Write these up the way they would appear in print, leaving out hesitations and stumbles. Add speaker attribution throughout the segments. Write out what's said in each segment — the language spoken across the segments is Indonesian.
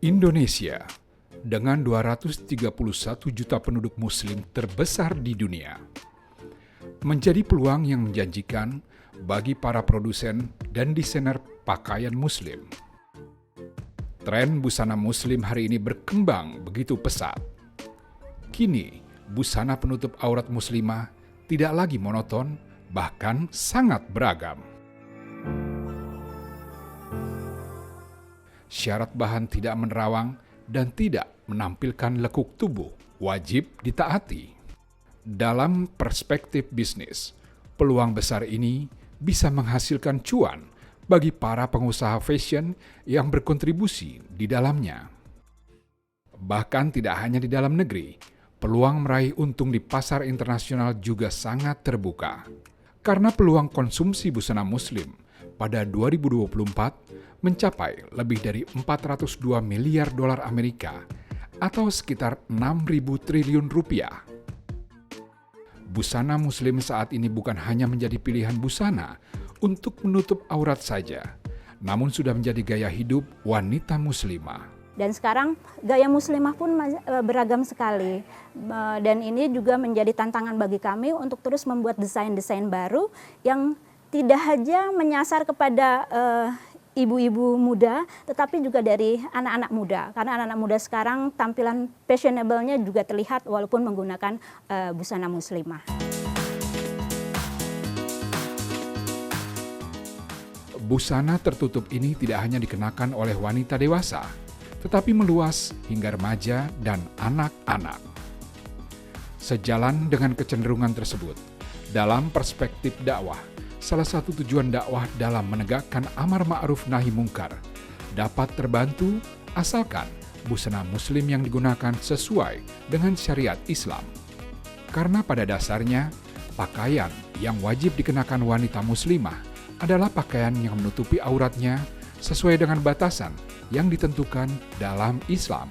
Speaker 1: Indonesia, dengan 231 juta penduduk muslim terbesar di dunia, menjadi peluang yang menjanjikan bagi para produsen dan desainer pakaian muslim. Tren busana muslim hari ini berkembang begitu pesat. Kini, busana penutup aurat muslimah tidak lagi monoton, bahkan sangat beragam. Syarat bahan tidak menerawang dan tidak menampilkan lekuk tubuh wajib ditaati. Dalam perspektif bisnis, peluang besar ini bisa menghasilkan cuan bagi para pengusaha fashion yang berkontribusi di dalamnya. Bahkan tidak hanya di dalam negeri, peluang meraih untung di pasar internasional juga sangat terbuka. Karena peluang konsumsi busana muslim pada 2024 mencapai lebih dari 402 miliar dolar Amerika atau sekitar 6.000 triliun rupiah. Busana muslim saat ini bukan hanya menjadi pilihan busana untuk menutup aurat saja, namun sudah menjadi gaya hidup wanita muslimah.
Speaker 2: Dan sekarang gaya muslimah pun beragam sekali. Dan ini juga menjadi tantangan bagi kami untuk terus membuat desain-desain baru yang tidak hanya menyasar kepada ibu-ibu muda, tetapi juga dari anak-anak muda. Karena anak-anak muda sekarang tampilan fashionable-nya juga terlihat walaupun menggunakan busana muslimah.
Speaker 1: Busana tertutup ini tidak hanya dikenakan oleh wanita dewasa, tetapi meluas hingga remaja dan anak-anak. Sejalan dengan kecenderungan tersebut, dalam perspektif dakwah, salah satu tujuan dakwah dalam menegakkan amar ma'ruf nahi mungkar dapat terbantu asalkan busana muslim yang digunakan sesuai dengan syariat Islam. Karena pada dasarnya, pakaian yang wajib dikenakan wanita muslimah adalah pakaian yang menutupi auratnya sesuai dengan batasan yang ditentukan dalam Islam.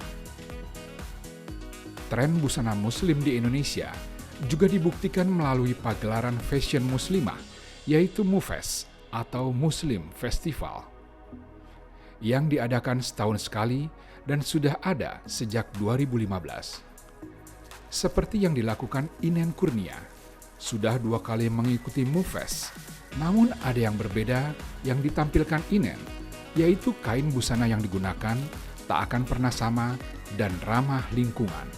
Speaker 1: Tren busana muslim di Indonesia juga dibuktikan melalui pagelaran fashion muslimah, yaitu MUFES atau Muslim Festival, yang diadakan setahun sekali dan sudah ada sejak 2015. Seperti yang dilakukan Inen Kurnia, sudah 2 kali mengikuti MUFES, namun ada yang berbeda yang ditampilkan Inen, yaitu kain busana yang digunakan tak akan pernah sama dan ramah lingkungan.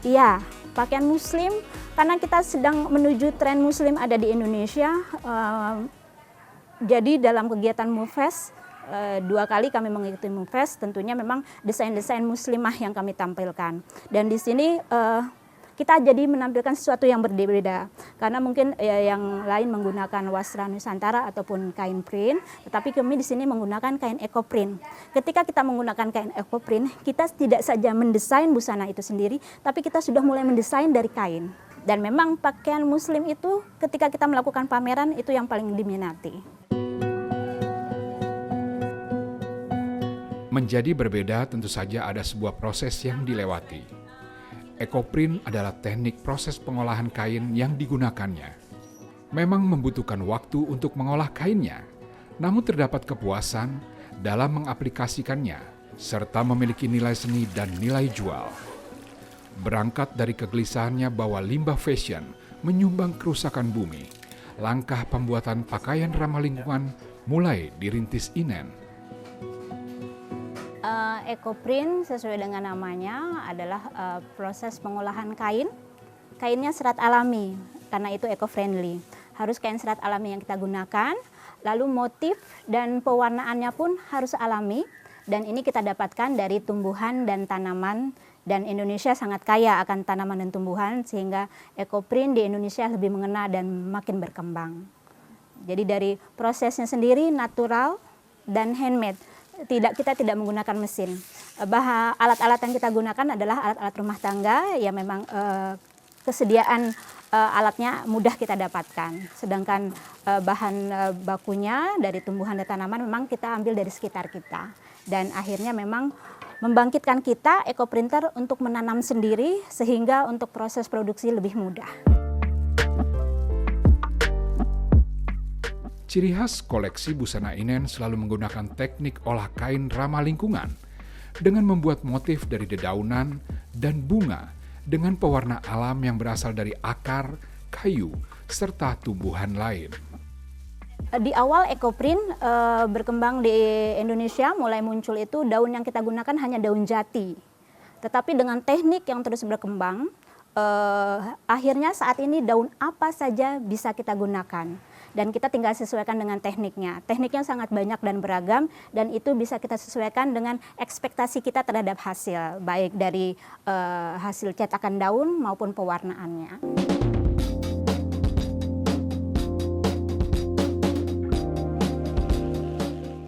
Speaker 2: Iya, pakaian muslim, karena kita sedang menuju tren muslim ada di Indonesia. Jadi dalam kegiatan MUFES, 2 kali kami mengikuti MUFES, tentunya memang desain-desain muslimah yang kami tampilkan. Dan di sini kita jadi menampilkan sesuatu yang berbeda, karena mungkin yang lain menggunakan wasra Nusantara ataupun kain print, tetapi kami di sini menggunakan kain ekoprint. Ketika kita menggunakan kain ekoprint, kita tidak saja mendesain busana itu sendiri, tapi kita sudah mulai mendesain dari kain. Dan memang pakaian muslim itu ketika kita melakukan pameran itu yang paling diminati.
Speaker 1: Menjadi berbeda tentu saja ada sebuah proses yang dilewati. Ekoprint adalah teknik proses pengolahan kain yang digunakannya. Memang membutuhkan waktu untuk mengolah kainnya, namun terdapat kepuasan dalam mengaplikasikannya, serta memiliki nilai seni dan nilai jual. Berangkat dari kegelisahannya bahwa limbah fashion menyumbang kerusakan bumi, langkah pembuatan pakaian ramah lingkungan mulai dirintis Inen.
Speaker 2: Ekoprint sesuai dengan namanya adalah proses pengolahan kain. Kainnya serat alami, karena itu eco-friendly. Harus kain serat alami yang kita gunakan, lalu motif dan pewarnaannya pun harus alami. Dan ini kita dapatkan dari tumbuhan dan tanaman, dan Indonesia sangat kaya akan tanaman dan tumbuhan, sehingga ekoprint di Indonesia lebih mengena dan makin berkembang. Jadi dari prosesnya sendiri natural dan handmade. Kita tidak menggunakan mesin. Alat-alat yang kita gunakan adalah alat-alat rumah tangga yang memang kesediaan alatnya mudah kita dapatkan. Sedangkan bahan bakunya dari tumbuhan dan tanaman memang kita ambil dari sekitar kita. Dan akhirnya memang membangkitkan kita ekoprinter untuk menanam sendiri sehingga untuk proses produksi lebih mudah.
Speaker 1: Ciri khas koleksi busana Inen selalu menggunakan teknik olah kain ramah lingkungan dengan membuat motif dari dedaunan dan bunga dengan pewarna alam yang berasal dari akar, kayu, serta tumbuhan lain.
Speaker 2: Di awal ekoprint berkembang di Indonesia, mulai muncul itu daun yang kita gunakan hanya daun jati. Tetapi dengan teknik yang terus berkembang, akhirnya saat ini daun apa saja bisa kita gunakan. Dan kita tinggal sesuaikan dengan tekniknya. Tekniknya sangat banyak dan beragam, dan itu bisa kita sesuaikan dengan ekspektasi kita terhadap hasil, baik dari hasil cetakan daun maupun pewarnaannya.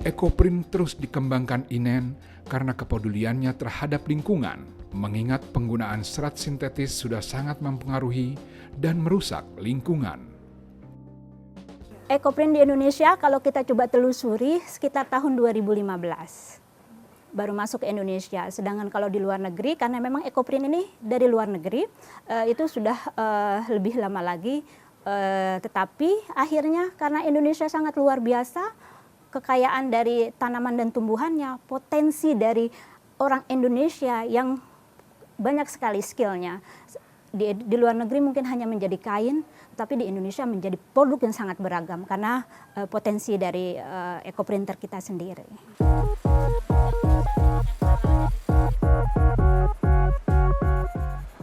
Speaker 1: Ekoprint terus dikembangkan Inen karena kepeduliannya terhadap lingkungan, mengingat penggunaan serat sintetis sudah sangat mempengaruhi dan merusak lingkungan.
Speaker 2: Ekoprint di Indonesia kalau kita coba telusuri sekitar tahun 2015 baru masuk ke Indonesia. Sedangkan kalau di luar negeri, karena memang ekoprint ini dari luar negeri, itu sudah lebih lama lagi. Tetapi akhirnya karena Indonesia sangat luar biasa, kekayaan dari tanaman dan tumbuhannya, potensi dari orang Indonesia yang banyak sekali skillnya. Di luar negeri mungkin hanya menjadi kain, tapi di Indonesia menjadi produk yang sangat beragam karena potensi dari ekoprinter kita sendiri.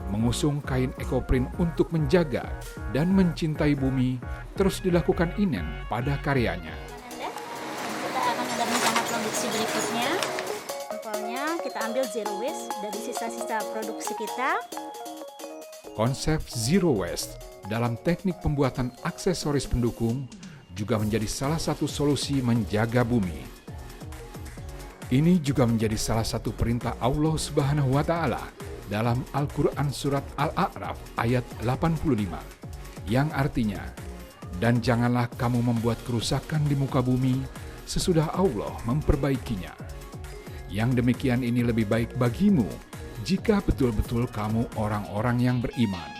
Speaker 1: Mengusung kain ekoprint untuk menjaga dan mencintai bumi terus dilakukan Inen pada karyanya.
Speaker 2: Kita akan ada rencana produksi berikutnya. Sampelnya kita ambil zero waste dari sisa-sisa produksi kita.
Speaker 1: Konsep zero waste dalam teknik pembuatan aksesoris pendukung juga menjadi salah satu solusi menjaga bumi. Ini juga menjadi salah satu perintah Allah Subhanahu wa Ta'ala dalam Al-Quran Surat Al-A'raf ayat 85, yang artinya, "Dan janganlah kamu membuat kerusakan di muka bumi sesudah Allah memperbaikinya. Yang demikian ini lebih baik bagimu jika betul-betul kamu orang-orang yang beriman."